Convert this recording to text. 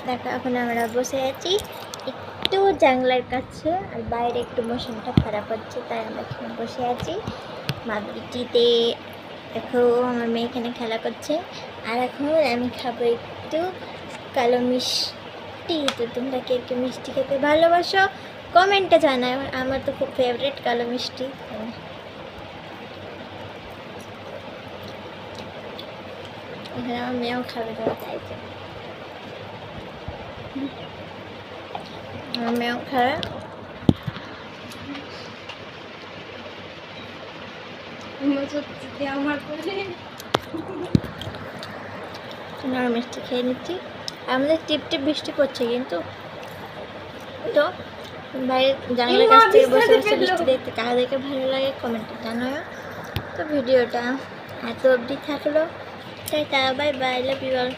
দেখো এখন আমরা বসে আছি একটু জানলার কাছে, আর বাইরে একটু মৌসুমটা খারাপ হচ্ছে তাই আমরা এখানে বসে আছি মাদুরিটিতে। দেখো আমার মেয়ে এখানে খেলা করছে, আর এখন আমি খাবো একটু কালো মিষ্টি। তো তোমরা কে কে মিষ্টি খেতে ভালোবাসো কমেন্টে জানাও, আমার তো খুব ফেভারিট কালো মিষ্টি। এখানে আমার মেয়েও খাবে, দেওয়া চাইছে আমার মেয়েও খাবে। আমার মিষ্টি খেয়ে নিচ্ছি। আমাদের টিপ টিপ বৃষ্টি পড়ছে, কিন্তু তো বাইরে জানলার কাছ থেকে বসে বসে বৃষ্টি দেখতে কাদেরকে ভালো লাগে কমেন্টে জানাও। তো ভিডিওটা এত অবধি থাকলো, tata, bye bye, love you all.